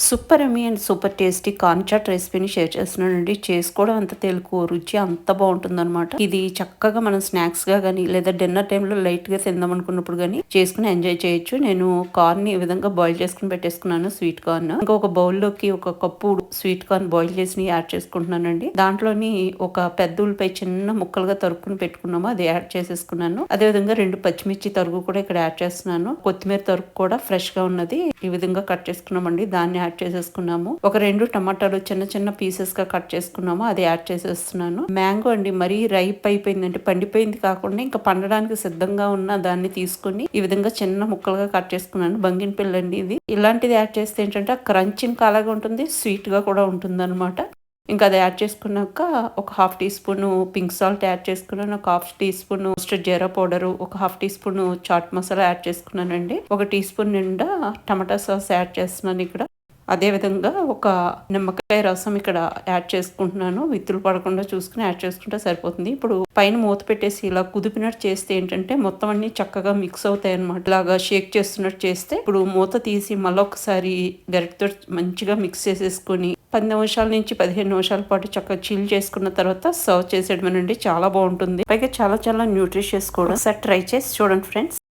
Super yummy and super tasty corn chaat రెసిపీని share చేస్తున్నానండి. చేసుకోవడం అంత తేలిక, రుచి అంత బాగుంటుందన్నమాట. ఇది చక్కగా మనం స్నాక్స్ గా గానీ లేదా డిన్నర్ టైంలో లైట్ గా తిందాం అనుకున్నప్పుడు గానీ చేసుకుని ఎంజాయ్ చేయొచ్చు. నేను కార్న్ ని ఈ విధంగా బాయిల్ చేసుకుని పెట్టేసుకున్నాను, స్వీట్ కార్న్. ఇంకొక బౌల్ లోకి ఒక కప్పు స్వీట్ కార్న్ బాయిల్ చేసి యాడ్ చేసుకుంటున్నానండి. దాంట్లోని ఒక పెద్ద ఉల్లిపాయ చిన్న ముక్కలుగా తరుక్కుని పెట్టుకున్నాము, అది యాడ్ చేసేసుకున్నాను. అదే విధంగా 2 పచ్చిమిర్చి తరుగు కూడా ఇక్కడ యాడ్ చేస్తున్నాను. కొత్తిమీర తరుగు కూడా ఫ్రెష్ గా ఉన్నది ఈ విధంగా కట్ చేసుకున్నామండి, దాన్ని యాడ్ చేసేసుకున్నాము. ఒక 2 టమాటాలు చిన్న చిన్న పీసెస్ గా కట్ చేసుకున్నాము, అది యాడ్ చేసేస్తున్నాను. మ్యాంగో అండి మరీ రైప్ అయిపోయిందంటే పండిపోయింది కాకుండా ఇంకా పండడానికి సిద్ధంగా ఉన్న దాన్ని తీసుకుని ఈ విధంగా చిన్న ముక్కలుగా కట్ చేసుకున్నాను. బంగినపల్లి అండి ఇది. ఇలాంటిది యాడ్ చేస్తే ఏంటంటే క్రంచింగ్ అలాగే ఉంటుంది, స్వీట్ గా కూడా ఉంటుంది అనమాట. ఇంకా అది యాడ్ చేసుకున్నాక ఒక 1/2 tea spoon pink salt add చేసుకున్నాను, ఒక 1/2 టీ స్పూన్ జీరా పౌడర్, ఒక 1/2 tea spoon chaat masala add చేసుకున్నానండి. ఒక టీ స్పూన్ నిండా టమాటా సాస్ యాడ్ చేస్తున్నాను ఇక్కడ. అదే విధంగా ఒక నిమ్మకాయ రసం ఇక్కడ యాడ్ చేసుకుంటున్నాను. విత్తులు పడకుండా చూసుకుని యాడ్ చేసుకుంటే సరిపోతుంది. ఇప్పుడు పైన మూత పెట్టేసి ఇలా కుదిపినట్టు చేస్తే ఏంటంటే మొత్తం అన్ని చక్కగా మిక్స్ అవుతాయి అనమాట. ఇలాగా షేక్ చేస్తున్నట్టు చేస్తే ఇప్పుడు మూత తీసి మళ్ళీ ఒకసారి గరిటతో మంచిగా మిక్స్ చేసేసుకుని 10 నిమిషాల నుంచి 15 నిమిషాల పాటు చక్కగా చిల్ చేసుకున్న తర్వాత సర్వ్ చేసేయడమేనండి. చాలా బాగుంటుంది, పైగా చాలా చాలా న్యూట్రిషియస్ కూడా. ఒకసారి ట్రై చేసి చూడండి ఫ్రెండ్స్.